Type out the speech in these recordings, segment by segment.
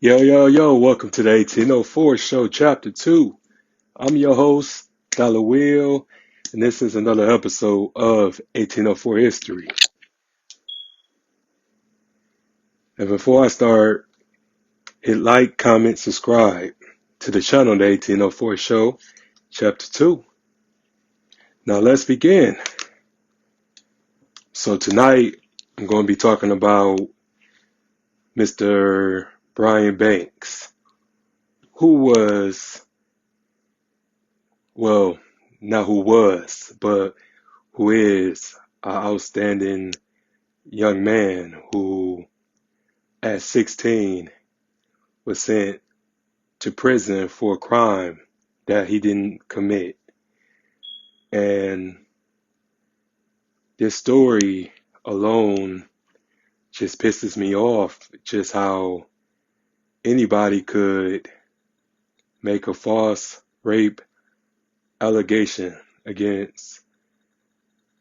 Yo, yo, yo, welcome to the 1804 show, chapter 2. I'm your host, Dollar Will, and this is another episode of 1804 History. And before I start, hit like, comment, subscribe to the channel, the 1804 show, chapter 2. Now let's begin. So tonight, I'm going to be talking about Mr. Brian Banks, who was, well, not who was, but who is an outstanding young man who, at 16, was sent to prison for a crime that he didn't commit. And this story alone just pisses me off, just how anybody could make a false rape allegation against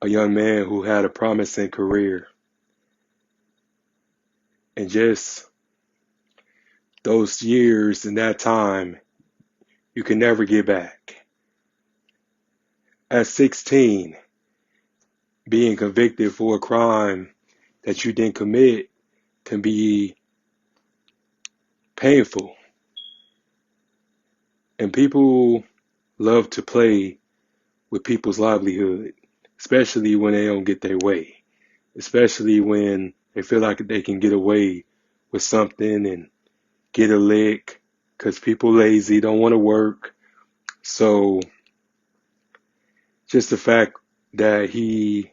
a young man who had a promising career. And just those years and that time, you can never get back. At 16, being convicted for a crime that you didn't commit can be painful. And people love to play with people's livelihood, especially when they don't get their way, especially when they feel like they can get away with something and get a lick because people lazy, don't want to work. So just the fact that he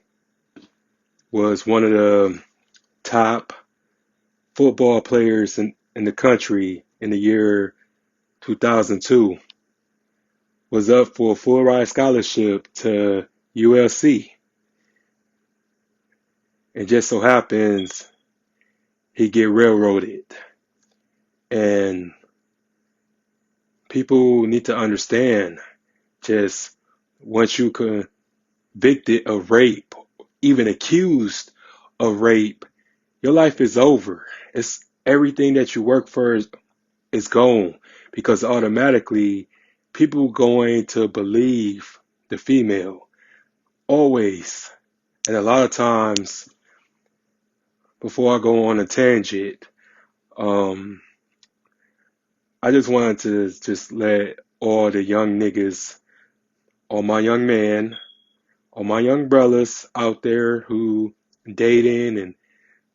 was one of the top football players in the country in the year 2002 was up for a full ride scholarship to USC. And just so happens he get railroaded. And people need to understand, just once you convicted of rape, even accused of rape, your life is over. It's everything that you work for is gone, because automatically people going to believe the female always. And a lot of times, before I go on a tangent, I just wanted to just let all the young niggas, all my young men, all my young brothers out there who dating and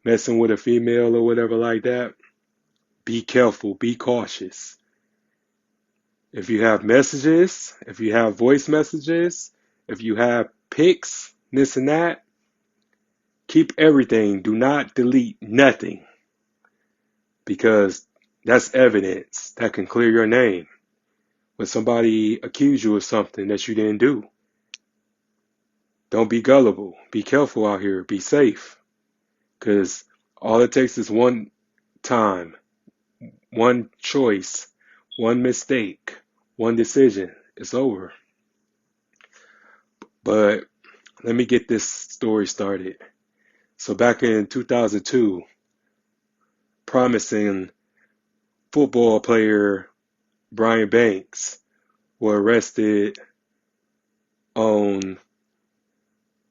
messing with a female or whatever like that, be careful, be cautious. If you have messages, if you have voice messages, if you have pics, this and that, keep everything. Do not delete nothing, because that's evidence that can clear your name when somebody accuse you of something that you didn't do. Don't be gullible. Be careful out here. Be safe, because all it takes is one time, one choice, one mistake, one decision. It's over. But let me get this story started. So back in 2002, promising football player Brian Banks was arrested on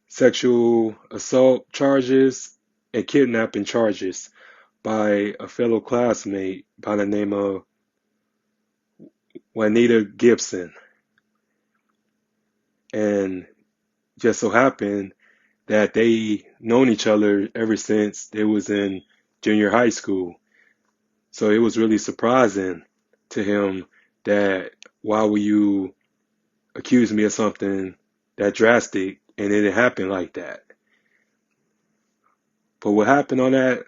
sexual assault charges and kidnapping charges by a fellow classmate by the name of Juanita Gibson. And just so happened that they known each other ever since they was in junior high school. So it was really surprising to him that, why would you accuse me of something that drastic and it didn't happen like that. But what happened on that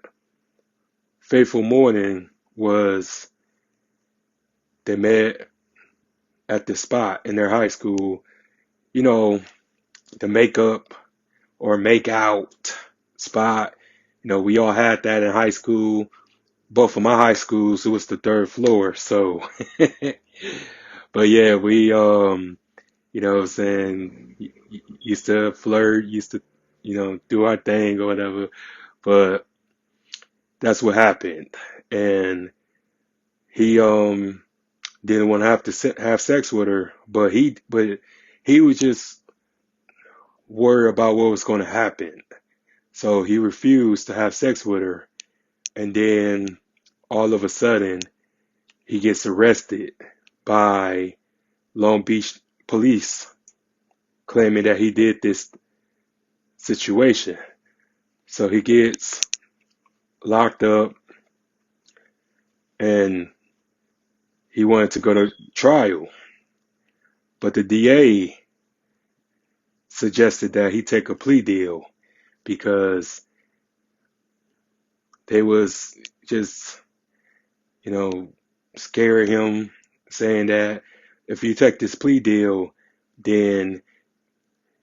fateful morning was they met at the spot in their high school, you know, the makeup or make out spot. You know, we all had that in high school. Both of my high schools, it was the third floor. So, but yeah, we, you know what I'm saying, used to flirt, used to, do our thing or whatever. But that's what happened. And he didn't want to have have sex with her, but he was just worried about what was going to happen. So he refused to have sex with her. And then all of a sudden, he gets arrested by Long Beach police, claiming that he did this situation. So he gets locked up, and he wanted to go to trial. But the DA suggested that he take a plea deal because they was just, you know, scaring him, saying that if you take this plea deal, then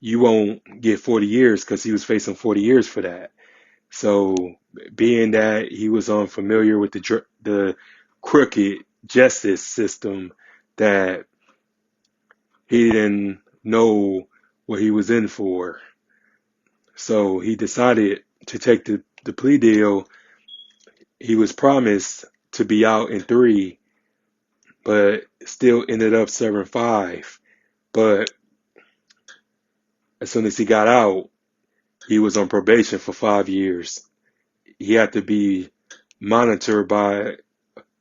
you won't get 40 years, because he was facing 40 years for that. So, being that he was unfamiliar with the crooked justice system, that he didn't know what he was in for. So he decided to take the plea deal. He was promised to be out in 3, but still ended up serving 5. But as soon as he got out, he was on probation for 5 years. He had to be monitored by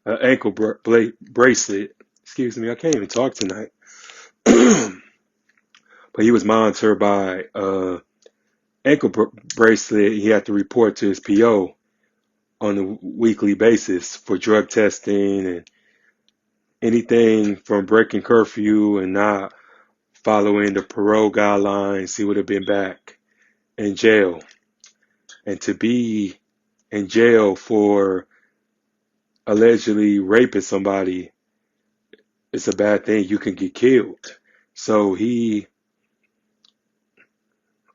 an ankle bracelet. Excuse me, I can't even talk tonight. But he was monitored by ankle bracelet. He had to report to his PO on a weekly basis for drug testing and anything from breaking curfew and not following the parole guidelines. He would have been back in jail. And to be in jail for allegedly raping somebody is a bad thing. You can get killed. So he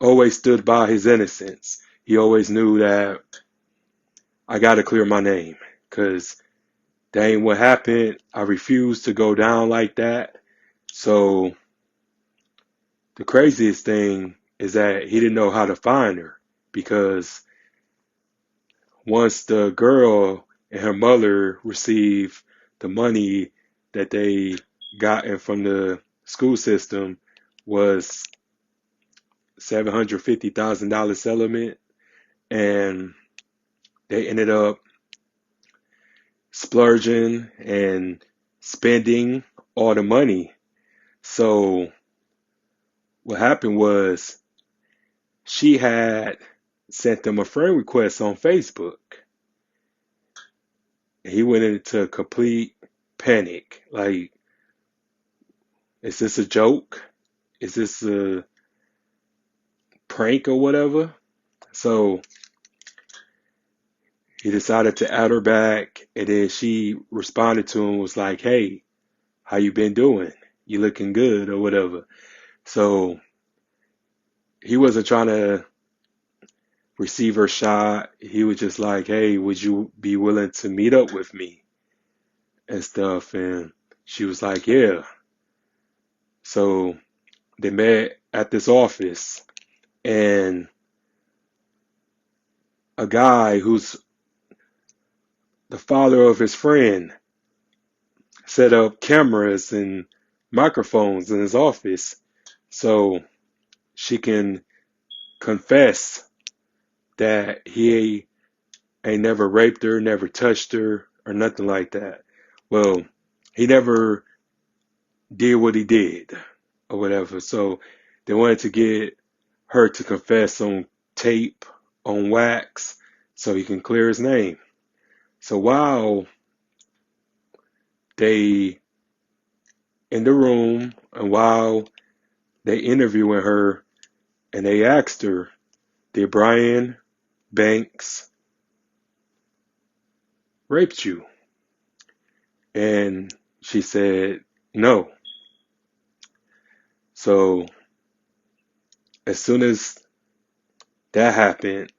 always stood by his innocence. He always knew that I got to clear my name, because that ain't what happened. I refuse to go down like that. So the craziest thing is that he didn't know how to find her, because once the girl and her mother received the money that they gotten from the school system, was $750,000 settlement, and they ended up splurging and spending all the money. So what happened was, she had sent them a friend request on Facebook. He went into complete panic. Like, is this a joke? Is this a prank or whatever? So he decided to add her back, and then she responded to him, was like, "Hey, how you been doing? You looking good," or whatever. So he wasn't trying to receive her shot. He was just like, "Hey, would you be willing to meet up with me and stuff?" And she was like, "Yeah." So they met at this office, and a guy who's the father of his friend set up cameras and microphones in his office so she can confess that he ain't never raped her, never touched her, or nothing like that. Well, he never did what he did, or whatever. So they wanted to get her to confess on tape, on wax, so he can clear his name. So while they in the room, and while they interviewing her, and they asked her, "Did Brian Banks raped you?" And she said no. So as soon as that happened,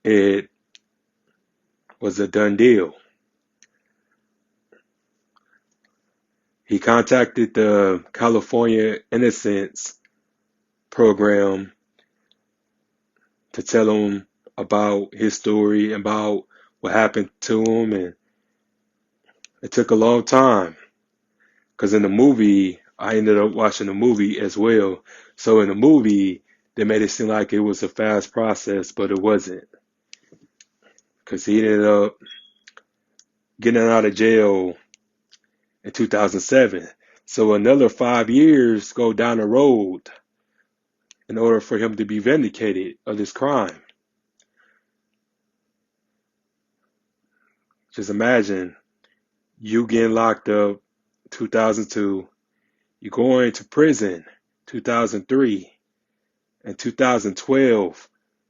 it was a done deal. He contacted the California Innocence program to tell him about his story, about what happened to him, and It took a long time because in the movie, I ended up watching the movie as well. So in the movie, they made it seem like it was a fast process, but it wasn't because he ended up getting out of jail in 2007. So another 5 years go down the road in order for him to be vindicated of this crime. Just imagine you getting locked up 2002, you going to prison 2003, and 2012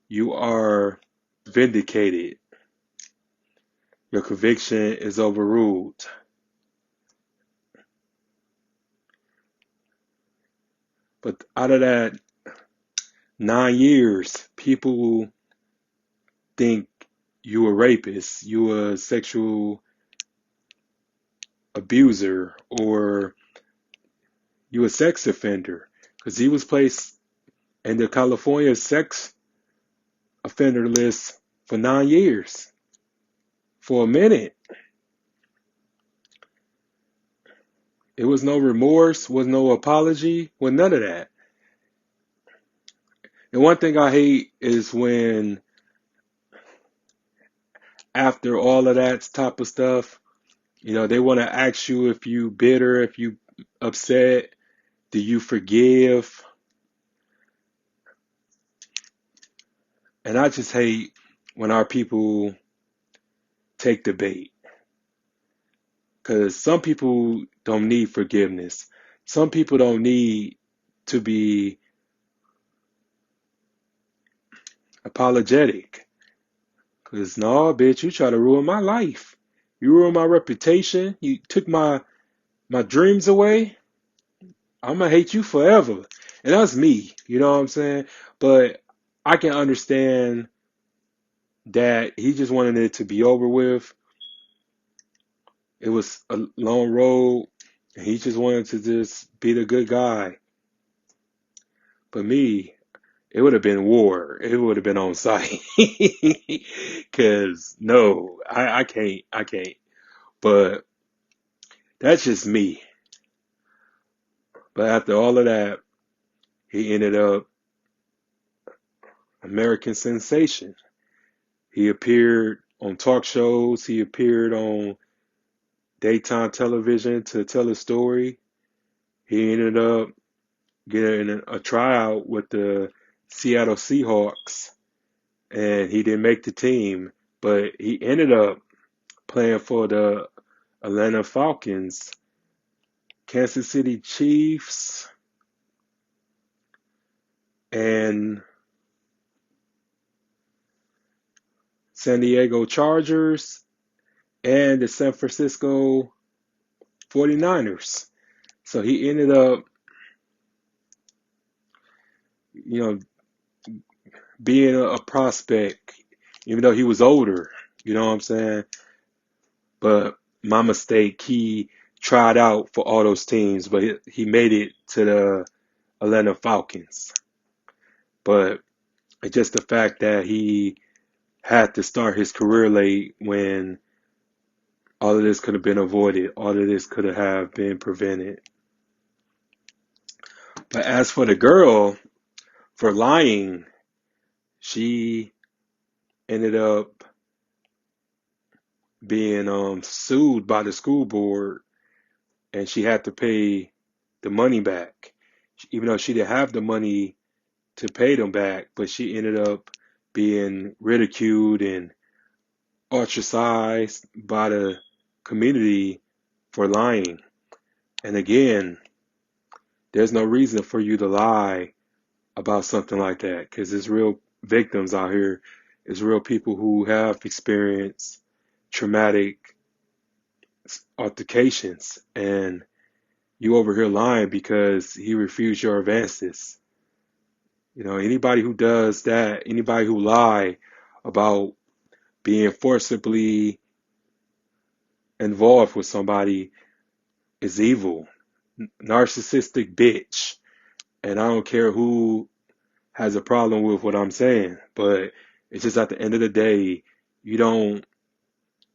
you are vindicated. Your conviction is overruled. But out of that 9 years, people think you a rapist, you a sexual abuser, or you a sex offender. Because he was placed in the California sex offender list for 9 years. For a minute. It was no remorse, was no apology, was none of that. And one thing I hate is when after all of that type of stuff, they want to ask you if you bitter, if you upset, do you forgive? And I just hate when our people take the bait. Because some people don't need forgiveness. Some people don't need to be apologetic. Because no, bitch, you try to ruin my life. You ruined my reputation. You took my dreams away. I'm going to hate you forever. And that's me. You know what I'm saying? But I can understand that he just wanted it to be over with. It was a long road. And he just wanted to just be the good guy. But me, it would have been war. It would have been on site. Cause no, I can't. I can't. But that's just me. But after all of that, he ended up American sensation. He appeared on talk shows. He appeared on daytime television to tell a story. He ended up getting a tryout with the Seattle Seahawks, and he didn't make the team, but he ended up playing for the Atlanta Falcons, Kansas City Chiefs, and San Diego Chargers, and the San Francisco 49ers. So he ended up, you know, being a prospect, even though he was older, you know what I'm saying? But my mistake, he tried out for all those teams, but he made it to the Atlanta Falcons. But it's just the fact that he had to start his career late when all of this could have been avoided, all of this could have been prevented. But as for the girl, for lying, she ended up being sued by the school board, and she had to pay the money back, even though she didn't have the money to pay them back. But she ended up being ridiculed and ostracized by the community for lying. And again, there's no reason for you to lie about something like that, because there's real victims out here. There's real people who have experienced traumatic altercations, and you over here lying because he refused your advances. Anybody who does that, anybody who lie about being forcibly involved with somebody is evil, narcissistic bitch. And I don't care who has a problem with what I'm saying, but it's just at the end of the day, you don't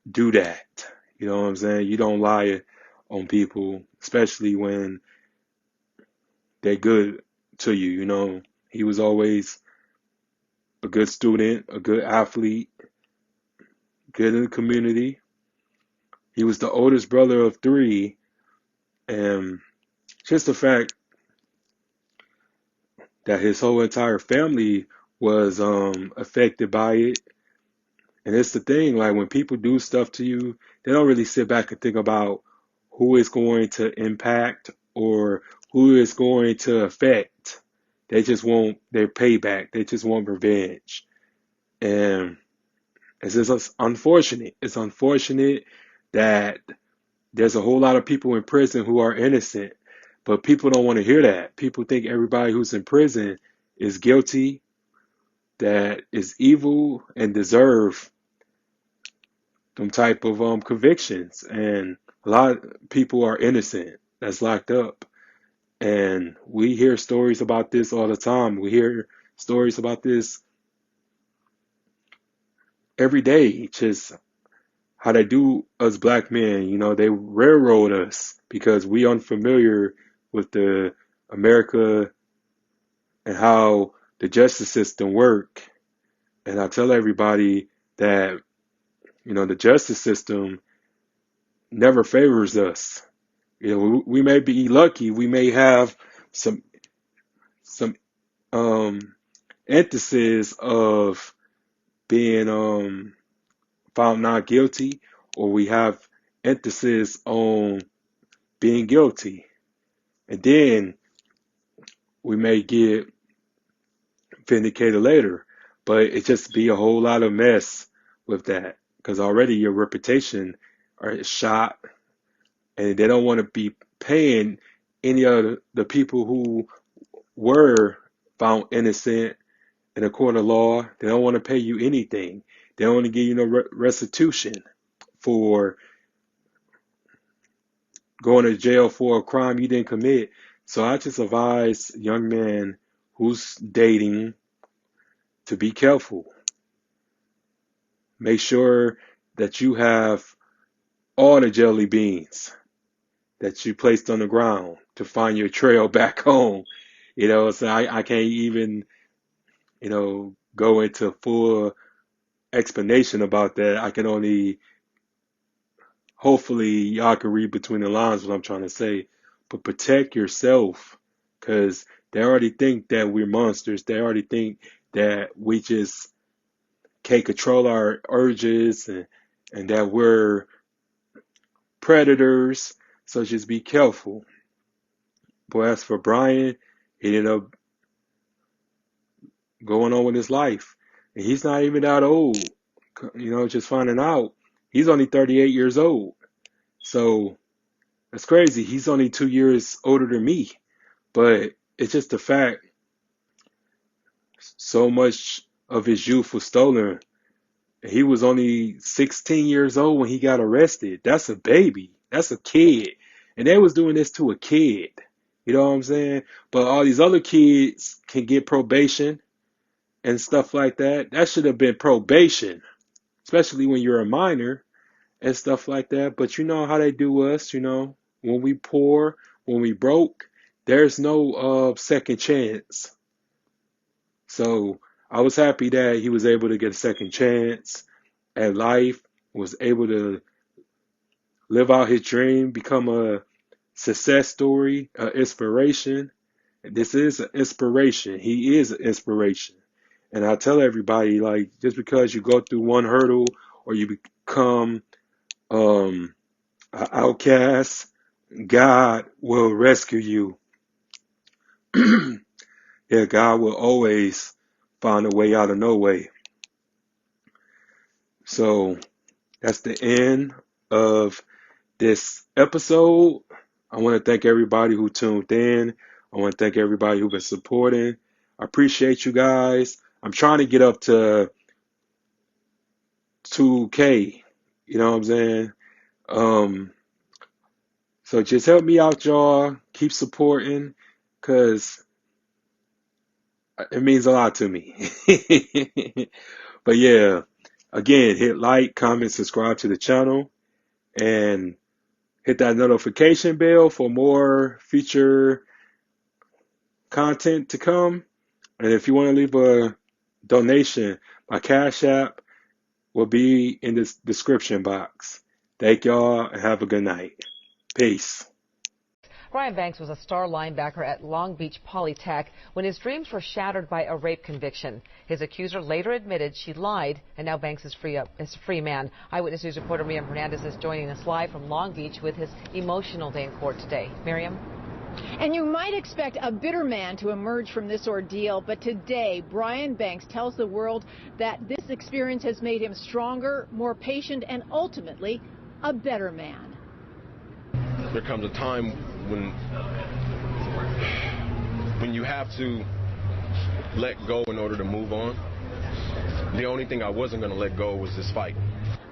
do that. You know what I'm saying? You don't lie on people, especially when they're good to you, you know. He was always a good student, a good athlete, good in the community. He was the oldest brother of three, and just the fact that his whole entire family was affected by it. And it's the thing, like when people do stuff to you, they don't really sit back and think about who it's going to impact or who it's going to affect. They just want their payback. They just want revenge. And it's just unfortunate. It's unfortunate that there's a whole lot of people in prison who are innocent, but people don't want to hear that. People think everybody who's in prison is guilty, that is evil, and deserve some type of convictions. And a lot of people are innocent that's locked up. And we hear stories about this all the time. We hear stories about this every day, just how they do us black men. You know, they railroad us because we unfamiliar with the America and how the justice system work. And I tell everybody that, you know, the justice system never favors us. You know, we may be lucky. We may have some some um emphasis of being found not guilty, or we have emphasis on being guilty, and then we may get vindicated later. But it just be a whole lot of mess with that because already your reputation is shot, and they don't want to be paying any of the people who were found innocent in a court of law. They don't want to pay you anything. They don't want to give you no restitution for going to jail for a crime you didn't commit. So I just advise young men who's dating to be careful. Make sure that you have all the jelly beans that you placed on the ground to find your trail back home. You know, so I can't even, you know, go into full explanation about that. I can only, hopefully, y'all can read between the lines what I'm trying to say. But protect yourself, because they already think that we're monsters. They already think that we just can't control our urges, and that we're predators. So just be careful. But as for Brian, he ended up going on with his life. And he's not even that old. You know, just finding out. He's only 38 years old. So that's crazy. He's only 2 years older than me. But it's just the fact so much of his youth was stolen. He was only 16 years old when he got arrested. That's a baby. That's a kid. And they was doing this to a kid. You know what I'm saying? But all these other kids can get probation and stuff like that. That should have been probation, especially when you're a minor and stuff like that. But you know how they do us, you know, when we poor, when we broke, there's no second chance. So I was happy that he was able to get a second chance at life, was able to live out his dream, become a success story, an inspiration. This is an inspiration. He is an inspiration. And I tell everybody, like, just because you go through one hurdle or you become an outcast, God will rescue you. Yeah, God will always find a way out of no way. So that's the end of this episode. I want to thank everybody who tuned in. I want to thank everybody who's been supporting. I appreciate you guys. I'm trying to get up to 2K. You know what I'm saying? Um, so just help me out, y'all. Keep supporting, because it means a lot to me. But yeah, again, hit like, comment, subscribe to the channel. and hit that notification bell for more future content to come. And if you want to leave a donation, my Cash App will be in the description box. Thank y'all and have a good night. Peace. Brian Banks was a star linebacker at Long Beach Polytech when his dreams were shattered by a rape conviction. His accuser later admitted she lied, and now Banks is a free man. Eyewitness News reporter Miriam Hernandez is joining us live from Long Beach with his emotional day in court today. Miriam? And you might expect a bitter man to emerge from this ordeal, but today Brian Banks tells the world that this experience has made him stronger, more patient, and ultimately a better man. There comes a time when you have to let go in order to move on. The only thing I wasn't going to let go was this fight.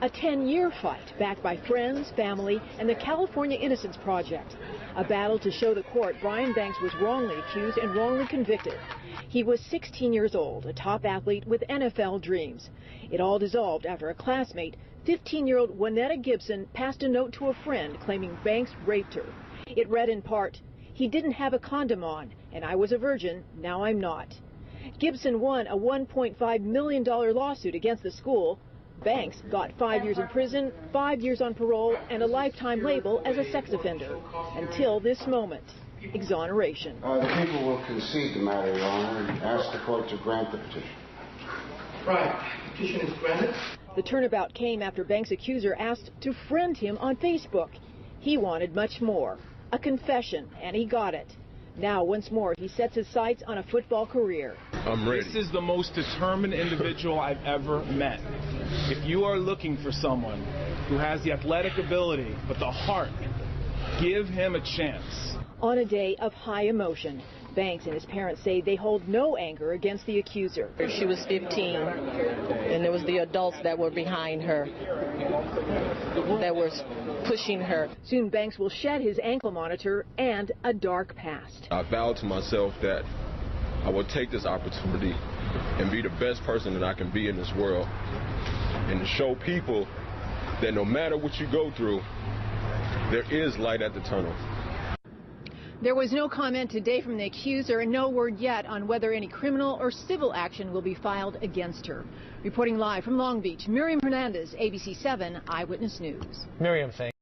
A 10-year fight backed by friends, family, and the California Innocence Project. A battle to show the court Brian Banks was wrongly accused and wrongly convicted. He was 16 years old, a top athlete with NFL dreams. It all dissolved after a classmate, 15-year-old Juanetta Gibson, passed a note to a friend claiming Banks raped her. It read in part, "He didn't have a condom on, and I was a virgin, now I'm not." Gibson won a $1.5 million lawsuit against the school. Banks got 5 years in prison, 5 years on parole, and a lifetime label as a sex offender. Until this moment, exoneration. The people will concede the matter, Your Honor, and ask the court to grant the petition. Right. Petition is granted. The turnabout came after Banks' accuser asked to friend him on Facebook. He wanted much more, a confession, and he got it. Now, once more, he sets his sights on a football career. I'm ready. This is the most determined individual I've ever met. If you are looking for someone who has the athletic ability but the heart, give him a chance. On a day of high emotion, Banks and his parents say they hold no anger against the accuser. She was 15, and it was the adults that were behind her, that were pushing her. Soon Banks will shed his ankle monitor and a dark past. I vowed to myself that I will take this opportunity and be the best person that I can be in this world, and to show people that no matter what you go through, there is light at the tunnel. There was no comment today from the accuser and no word yet on whether any criminal or civil action will be filed against her. Reporting live from Long Beach, Miriam Hernandez, ABC 7 Eyewitness News. Miriam, thank you.